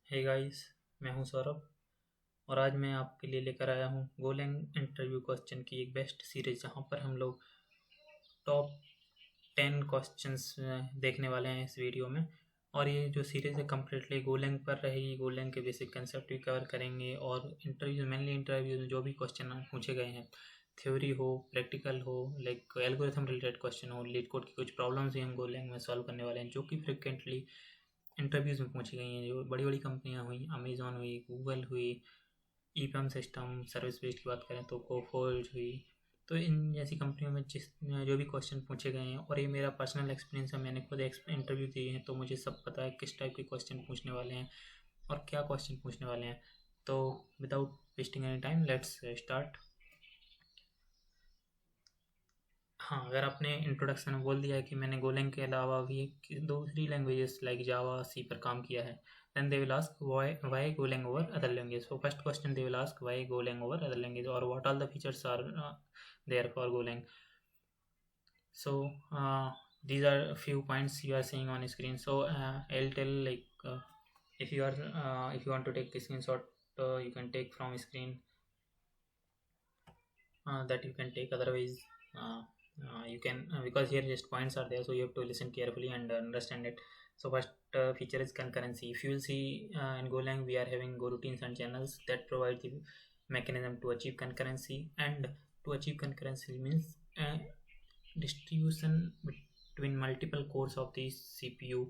Hey guys, मैं हूं सौरभ और आज मैं आपके लिए लेकर आया हूं गोलैंग इंटरव्यू क्वेश्चन की एक बेस्ट सीरीज जहां पर हम लोग टॉप 10 क्वेश्चंस देखने वाले हैं इस वीडियो में। और ये जो सीरीज है कम्प्लीटली गोलैंग पर रहेगी। गोलैंग के बेसिक कंसेप्ट भी कवर करेंगे और मेनली इंटरव्यू में जो भी क्वेश्चन पूछे गए हैं, थ्योरी हो, प्रैक्टिकल हो, लाइक एल्गोरिथम रिलेटेड क्वेश्चन हो, लीड कोड की कुछ प्रॉब्लम्स भी हम गोलैंग में सॉल्व करने वाले हैं जो कि फ्रिक्वेंटली इंटरव्यूज़ में पूछी गई हैं। जो बड़ी बड़ी कंपनियां हुई, अमेजोन हुई, गूगल हुई, ईपीएम सिस्टम सर्विस बेस्ड की बात करें तो कोफोल्ड हुई, तो इन जैसी कंपनियों में जो भी क्वेश्चन पूछे गए हैं, और ये मेरा पर्सनल एक्सपीरियंस है, मैंने खुद इंटरव्यू दिए हैं तो मुझे सब पता है किस टाइप के क्वेश्चन पूछने वाले हैं और क्या क्वेश्चन पूछने वाले हैं। तो without wasting any time let's start. हाँ, अगर आपने इंट्रोडक्शन में बोल दिया है कि मैंने गोलैंग के अलावा भी दूसरी लैंग्वेजेस लाइक जावा सी पर काम किया है, then they will ask why Golang over other languages. So first question they will ask why Golang over other languages, or what all the features are there for Golang. So these are a few points you are seeing on screen. So I'll tell like if you want to take a screenshot, you can take from screen, that you can take. Otherwise you can, because here just points are there, so you have to listen carefully and understand it. So first feature is concurrency. If you will see, in Golang we are having goroutines and channels that provide the mechanism to achieve concurrency. And to achieve concurrency means distribution between multiple cores of the CPU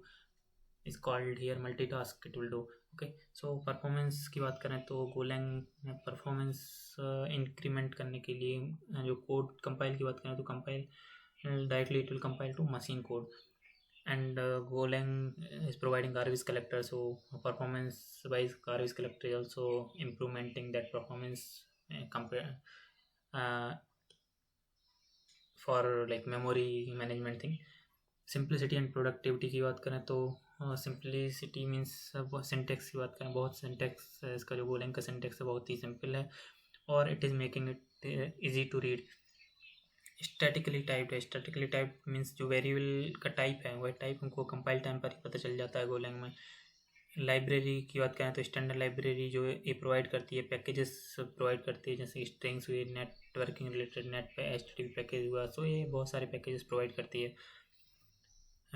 is called here multitask it will do. Okay, so performance की बात करें तो Golang में performance increment करने के लिए जो code compile की बात करें तो compile directly it will compile to machine code, and Golang is providing garbage collector, so performance wise garbage collector is also implementing that performance compare for like memory management thing. Simplicity and productivity की बात करें तो simplicity means syntax की बात करें, बहुत syntax इसका जो गोलैंग का सिंटेक्स है बहुत ही सिंपल है और it is making it easy to read. Statically typed है, स्टैटिकली टाइप्ड मीन्स जो वेरिएबल का टाइप है वह टाइप हमको कंपाइल टाइम पर ही पता चल जाता है गोलैंग में। लाइब्रेरी की बात करें तो स्टैंडर्ड लाइब्रेरी जो ये प्रोवाइड करती है, पैकेजेस प्रोवाइड करती है, जैसे स्ट्रिंग्स हुए, नेटवर्किंग रिलेटेड नेट पे HTTP पैकेज हुआ, सो ये बहुत सारे पैकेजेस प्रोवाइड करती है।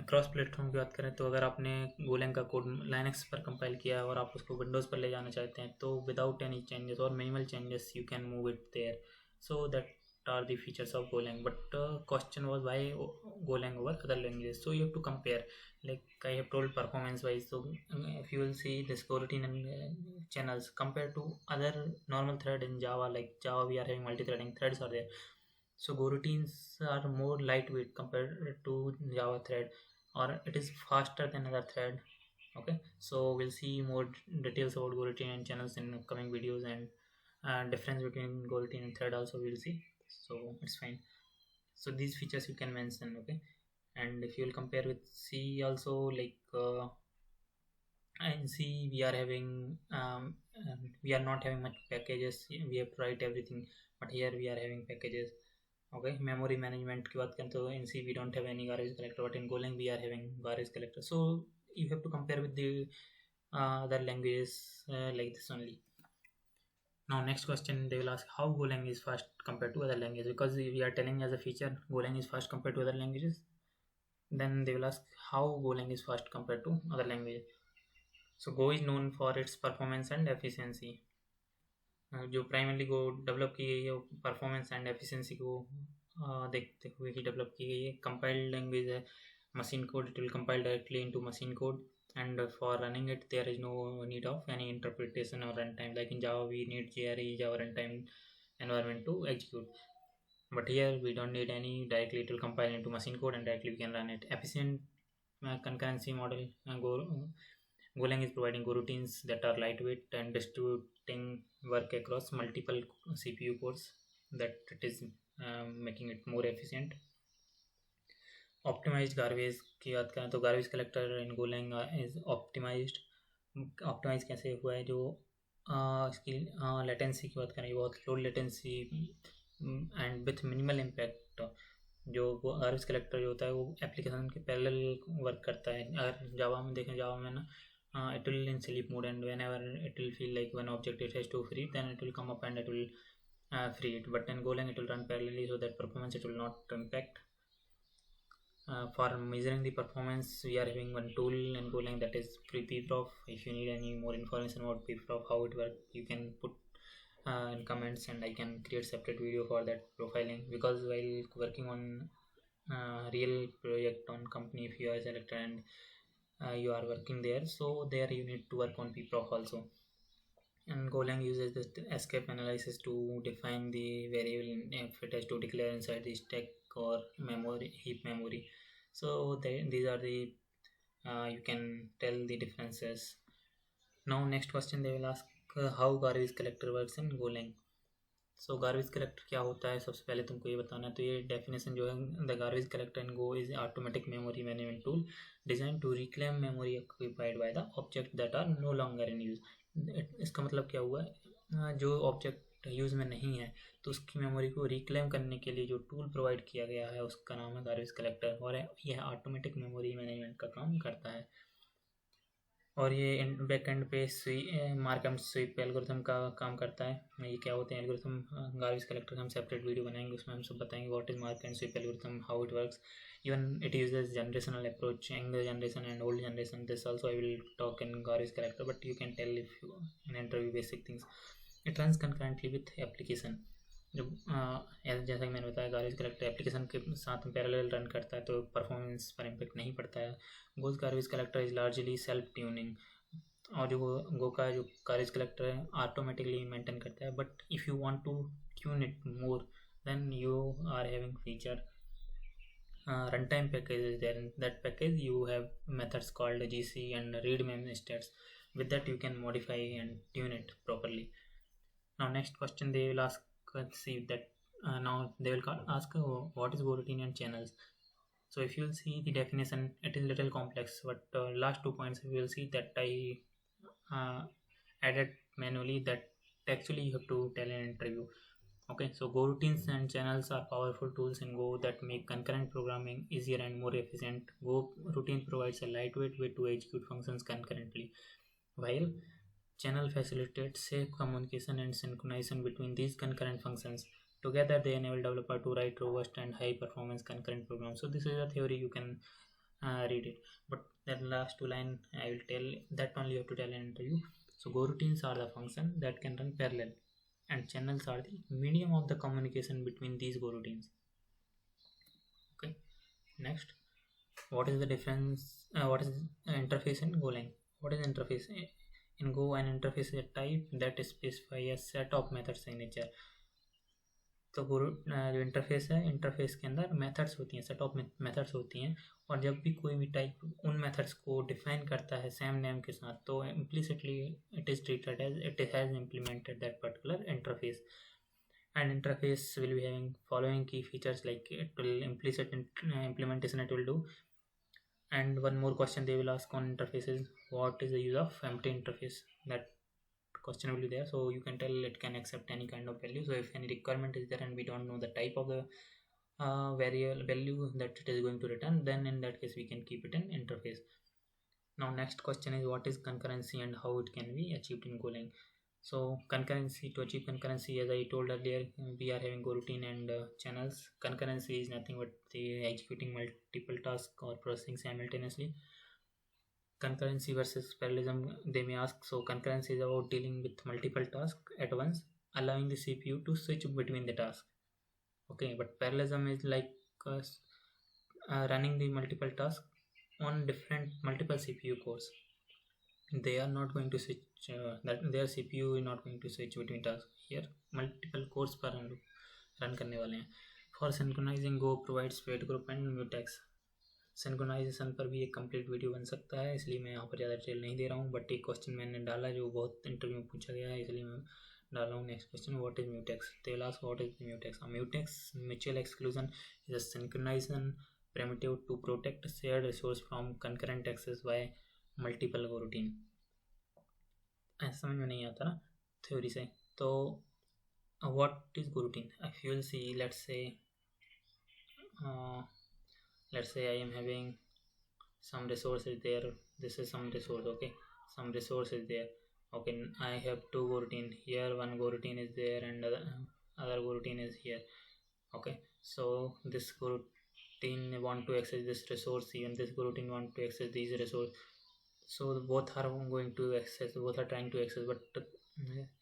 क्रॉस प्लेटफॉर्म की बात करें तो अगर आपने गोलैंग का कोड लाइनक्स पर कंपाइल किया है और आप उसको विंडोज़ पर ले जाना चाहते हैं तो विदाउट एनी चेंजेस और minimal changes you can move it there. So that are the features of Golang, but question was why Golang over other languages. So you have to compare, like I have told performance wise. So if you will see this coroutine and channels compared to other normal thread in Java, like Java we are having multi-threading, threads are there, so goroutines are more lightweight compared to Java thread, or it is faster than other thread. Okay, so we'll see more details about goroutine and channels in upcoming videos, and difference between goroutine and thread also we'll see, so it's fine. So these features you can mention. Okay, and if you will compare with C also, like in C we are having we are not having much packages, we have to write everything, but here we are having packages. Okay, memory management की बात करें तो in C we don't have any garbage collector, but in Golang we are having garbage collector. So you have to compare with the other languages like this only. Now next question they will ask how Golang is fast compared to other languages, because we are telling as a feature Golang is fast compared to other languages. Then they will ask how Golang is fast compared to other languages. So Go is known for its performance and efficiency. जो primarily को develop की गई है वो performance and efficiency को देखते हुए ही develop की गई है। कंपाइल्ड लैंग्वेज है, machine code, it will compile directly into machine code, and for running it there is no need of any interpretation or runtime, like in Java we need JRE, Java runtime environment to execute, but here we don't need any, directly it will compile into machine code and directly we can run it. Efficient concurrency model, Golang is providing goroutines that are lightweight and distributing work across multiple CPU cores, that it is making it more efficient. Optimized garbage की बात करें तो garbage collector in Golang is optimized. Optimize कैसे हुआ है, जो इसकी latency की बात करें, बहुत low latency and with minimal impact. जो गार्बेज कलेक्टर जो होता है वो एप्लीकेशन के पैरेलल वर्क करता है। अगर जावा में देखें, जावा में ना it will in sleep mode, and whenever it will feel like one object it has to free, then it will come up and it will free it. But in Golang it will run parallelly, so that performance it will not impact. For measuring the performance, we are having one tool in Golang, that is pprof. If you need any more information about pprof, how it works, you can put in comments, and I can create separate video for that profiling. Because while working on real project on company, if you are selected and you are working there, so there you need to work on pprof also. And Golang uses the escape analysis to define the variable if it has to declare inside the stack or memory heap memory. So these are the you can tell the differences. Now next question they will ask, how garbage collector works in Golang. So garbage collector क्या होता है, सबसे पहले तुमको ये बताना है। तो ये डेफिनेशन जो है, the garbage collector in Go is automatic memory management tool designed to reclaim memory occupied by the object that are no longer in use. इसका मतलब क्या हुआ, जो ऑब्जेक्ट यूज़ में नहीं है तो उसकी मेमोरी को रिक्लेम करने के लिए जो टूल प्रोवाइड किया गया है उसका नाम है गार्बेज कलेक्टर, और यह ऑटोमेटिक मेमोरी मैनेजमेंट का काम करता है। और ये बैकएंड पे मार्क एंड स्वीप एल्गोरिथम का काम करता है। ये क्या होते हैं एल्गोरिथम, गार्बेज कलेक्टर का हम सेपरेट वीडियो बनाएंगे, उसमें हम सब बताएंगे what is mark and sweep algorithm, how it works, even it uses generational approach, young generation and old generation. This also I will talk in garbage collector, but you can tell if you in interview basic things. It runs concurrently with application. जब जैसा कि मैंने बताया, garbage collector application के साथ parallel run करता है तो परफॉर्मेंस पर इम्पेक्ट नहीं पड़ता है। Go's garbage collector is largely self tuning, और जो गो का जो गार्बेज कलेक्टर है ऑटोमेटिकली मेंटेन करता है। But if you want to tune it more, then you are having feature runtime package is there. In that package you have methods called gc and read mem stats. With that you can modify and tune it properly. Now next question they will ask, see that now they will ask what is goroutine and channels. So if you will see the definition, it is little complex, but last 2 points you will see that I added manually, that actually you have to tell an interview. Okay, so goroutines and channels are powerful tools in Go that make concurrent programming easier and more efficient. Go routine provides a lightweight way to execute functions concurrently, while channel facilitates safe communication and synchronization between these concurrent functions. Together, they enable developer to write robust and high-performance concurrent programs. So this is a theory, you can read it. But that last two line I will tell, that only you have to tell an interview. So goroutines are the function that can run parallel, and channels are the medium of the communication between these goroutines. Okay, next, what is the difference? What is interface in Golang? What is interface? In Go, an interface is a type that specifies a set of method signature. तो जो interface है, interface के अंदर methods होती हैं, set of methods होती हैं, और जब भी कोई भी टाइप उन मेथड्स को डिफाइन करता है सेम नेम के साथ, तो implicitly it is treated as it has implemented that particular interface. And interface will be having following key features, like it will implicit implementation it will do. And one more question they will ask on interfaces, what is the use of empty interface? That question will be there, so you can tell it can accept any kind of value. So if any requirement is there and we don't know the type of the variable value that it is going to return, then in that case we can keep it in interface. Now next question is, what is concurrency and how it can be achieved in Golang? So concurrency, to achieve concurrency, as I told earlier, we are having goroutine and channels. Concurrency is nothing but the executing multiple tasks or processing simultaneously. Concurrency versus parallelism, they may ask. So concurrency is about dealing with multiple tasks at once, allowing the CPU to switch between the tasks. Okay, but parallelism is like running the multiple tasks on different multiple CPU cores. They are not going to switch, that their CPU is not going to switch between tasks. Here multiple cores पर run करने वाले हैं. For synchronizing, Go provides wait group and mutex. Synchronization पर भी एक complete video बन सकता है, इसलिए मैं यहाँ पर ज़्यादा डिटेल नहीं दे रहा हूँ, बट एक क्वेश्चन मैंने डाला जो बहुत इंटरव्यू में पूछा गया है, इसलिए मैं डाल रहा हूँ. Next question, what is mutex? They will ask what is mutex. Mutex mutual exclusion is a synchronization primitive to protect shared resource from concurrent access by multiple goroutine. ऐसा समझ में नहीं आता ना थ्योरी से. तो what is goroutine? If you will see, let's say I am having some resources there. This is some resource, okay. some resource is there. Okay, I have two goroutine here, one goroutine is there and other goroutine is here. Okay, so this goroutine want to access this resource, even this goroutine want to access these resource. So both are going to access, both are trying to access, but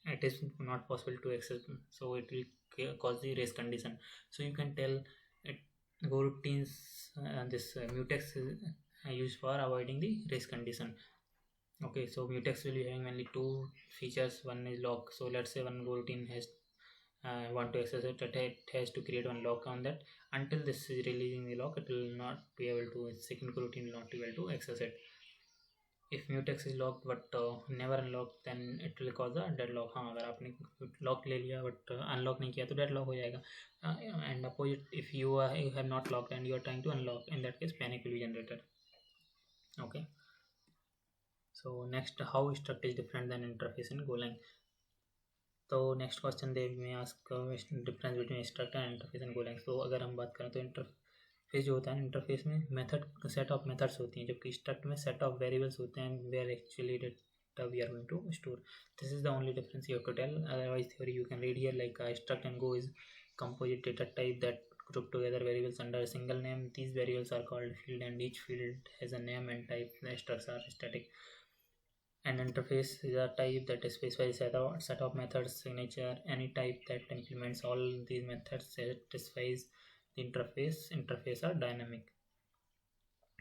it is not possible to access, so it will cause the race condition. So you can tell it goroutines, this mutex is used for avoiding the race condition. Okay, so mutex will be having only two features. One is lock. So let's say one goroutine has want to access it, it has to create one lock on that. Until this is releasing the lock, it will not be able to, second goroutine will not be able to access it. If mutex is locked but never unlocked, then it will cause a deadlock. हाँ, अगर आपने lock ले लिया but unlock नहीं किया तो deadlock हो जाएगा. And opposite, if you have not locked and you are trying to unlock, in that case panic will be generated. Okay, so next, how struct is different than interface in Golang. तो next question they may ask difference between struct and interface and Golang. तो अगर हम बात करें तो interface जो होता है, इंटरफेस में मेथड सेट ऑफ मेथड्स होती हैं, जबकि स्ट्रक्ट में सेट ऑफ वेरिएबल्स होते हैं where actually data we are going to store. This is the only difference you have to tell. Otherwise theory you can read here like struct and Go is composite data type that group together variables under a single name. These variables are called field and each field has a name and type. The structs are static. An interface is a type that specifies a set of methods signature. Any type that implements all these methods satisfies the interface. Interface are dynamic.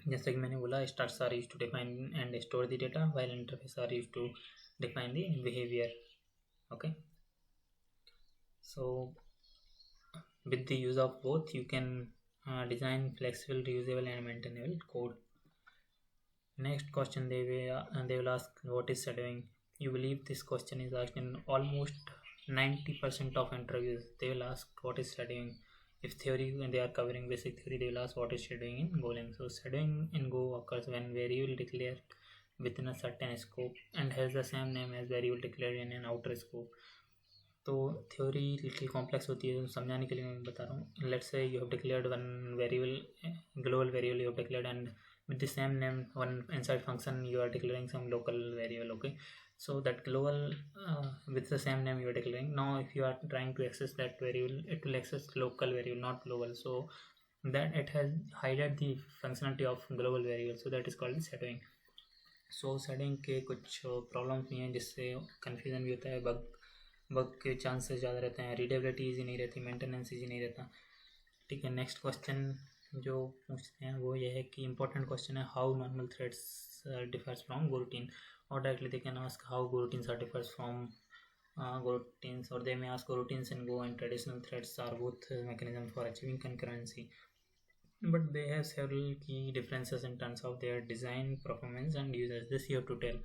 जैसे कि मैंने बोला, structs are used to define and store the data, while interface are used to define the behavior. Okay, so with the use of both, you can design flexible, reusable and maintainable code. Next question, they will ask, what is shadowing? You believe this question is asked in almost 90% of interviews. They will ask what is shadowing. If theory, when they are covering basic theory, they will ask what is shadowing in Golang. So shadowing in Go occurs when variable declared within a certain scope and has the same name as variable declared in an outer scope. तो theory little complex होती है, समझाने के लिए मैं बता रहा हूँ. Let's say you have declared one variable, global variable you have declared, and with the same name one inside function you are declaring some local variable. Okay, so that global with the same name you are declaring. Now if you are trying to access that variable, it will access local variable, not global, so that it has hidden the functionality of global variable, so that is called shadowing. So shadowing के कुछ problems भी हैं जिससे confusion भी होता है, bug के chances ज़्यादा रहते हैं, रीडेबिलिटी ईजी नहीं रहती, मेंटेनेंस ईजी नहीं रहता. ठीक है, नेक्स्ट क्वेश्चन जो पूछते हैं वो ये है कि इंपॉर्टेंट क्वेश्चन है, how normal threads differs from goroutine. और directly they can ask how goroutines are differs from goroutines, और they may ask goroutines in Go and traditional threads are both mechanism for achieving concurrency, but they have several key differences in terms of their design, performance and users. This you have to tell,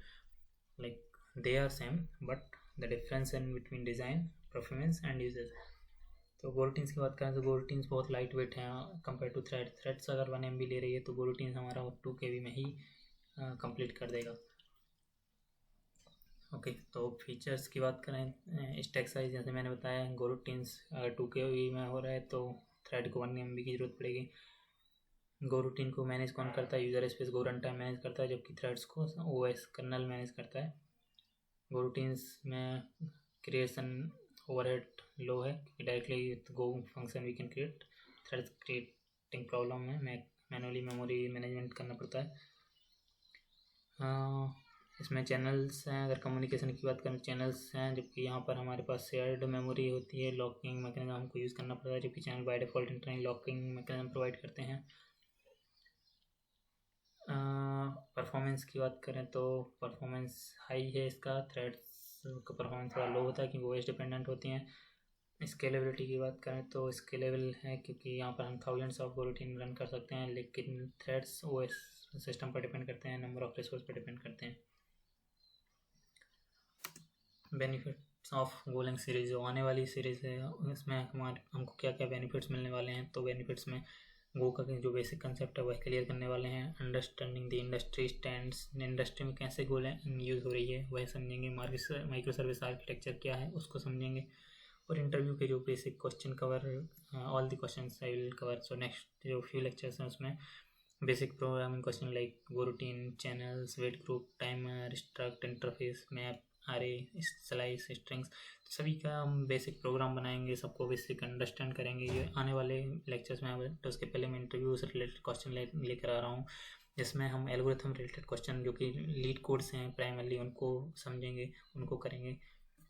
like they are same but the difference in between design, performance and users. तो गोरूटीन्स की बात करें तो गोरूटीन्स बहुत light weight हैं compare to threads. अगर 1 MB ले रही है तो गोरूटीन्स हमारा 2 KB में ही कंप्लीट कर देगा. ओके, तो फीचर्स की बात करें, स्टैक साइज जैसे मैंने बताया, गोरूटीन्स अगर 2 KB में हो रहा है तो थ्रेड को 1 MB की ज़रूरत पड़ेगी. गोरूटीन को मैनेज कौन करता है? यूज़र स्पेस गो रन टाइम मैनेज करता है, जबकि थ्रेड्स को OS कर्नल मैनेज करता है. गोरूटीन्स में क्रिएशन ओवरहेड लो है क्योंकि directly Go function we can create. Threads creating problem है, मैनुअली मेमोरी मैनेजमेंट करना पड़ता है. इसमें चैनल्स हैं, अगर कम्युनिकेशन की बात करें चैनल्स हैं, जबकि यहाँ पर हमारे पास शेयर्ड मेमोरी होती है. लॉकिंग मैकेनिज्म हमको यूज़ करना पड़ता है, जबकि channel by default internal locking mechanism provide करते हैं. परफॉर्मेंस की बात करें तो परफॉर्मेंस हाई है इसका, थ्रेड्स का परफॉर्मेंस थोड़ा लो होता है क्योंकि OS डिपेंडेंट होती हैं. स्केलेबिलिटी की बात करें तो स्केलेबल है क्योंकि यहाँ पर हम थाउजेंड्स ऑफ गोरूटीन रन कर सकते हैं, लेकिन थ्रेड्स OS सिस्टम पर डिपेंड करते हैं, नंबर ऑफ रिसोर्स पर डिपेंड करते हैं. बेनिफिट्स ऑफ गोलैंग सीरीज़, जो आने वाली सीरीज़ है इसमें हमको क्या क्या बेनिफिट्स मिलने वाले हैं. तो बेनिफिट्स में गो का जो बेसिक कंसेप्ट है वह क्लियर करने वाले हैं. Understanding the industry stands, industry में कैसे गोलैंग यूज़ हो रही है वह समझेंगे. माइक्रो सर्विस आर्किटेक्चर क्या है उसको समझेंगे. और इंटरव्यू के जो basic question cover, all the questions I will cover. So next जो फ्यू लेक्चर्स हैं उसमें basic programming question like goroutine, channels, wait group, timer, struct, interface, map, array, slice, strings, सभी का हम बेसिक प्रोग्राम बनाएंगे, सबको बेसिक अंडरस्टैंड करेंगे। ये आने वाले लेक्चर्स में तो उसके पहले मैं इंटरव्यू से रिलेटेड क्वेश्चन लेकर आ रहा हूँ, जिसमें हम एल्गोरिथम रिलेटेड क्वेश्चन जो कि लीड कोड्स हैं प्राइमरली उनको समझेंगे, उनको करेंगे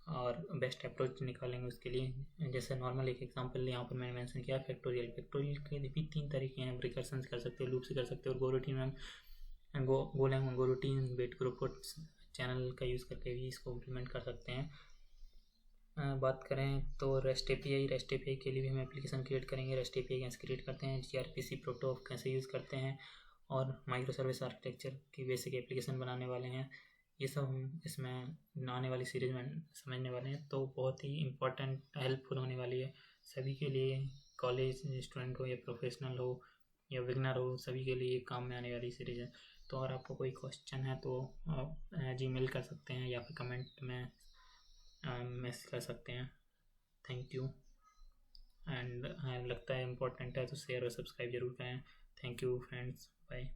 और बेस्ट अप्रोच निकालेंगे उसके लिए। जैसे नॉर्मल एक एग्जांपल यहाँ पर मैंने मेंशन किया, फैक्टोरियल के भी 3 तरीके हैं, रिकर्शन कर सकते हो, लूप से कर सकते हो, और गोरूटीन में गोलैंग गोरूटीन, वेट ग्रुप और चैनल का यूज़ करके भी इसको इम्प्लीमेंट कर सकते हैं। बात करें तो रेस्ट एपीआई के लिए भी हम एप्लीकेशन क्रिएट करेंगे। रेस्ट एपीआई कैसे क्रिएट करते हैं, जीआरपीसी प्रोटोकॉल कैसे यूज़ करते हैं, और माइक्रो सर्विस आर्किटेक्चर की बेसिक एप्लीकेशन बनाने वाले हैं। ये सब हम इसमें आने वाली सीरीज में समझने वाले हैं, तो बहुत ही इम्पोर्टेंट हेल्पफुल होने वाली है सभी के लिए, कॉलेज स्टूडेंट हो या प्रोफेशनल हो या बिगनर हो, सभी के लिए काम में आने वाली सीरीज है। तो अगर आपको कोई क्वेश्चन है तो आप जीमेल कर सकते हैं या फिर कमेंट में मैसेज कर सकते हैं। Thank you. एंड लगता है इम्पोर्टेंट है तो शेयर और सब्सक्राइब जरूर करें। Thank you friends, bye.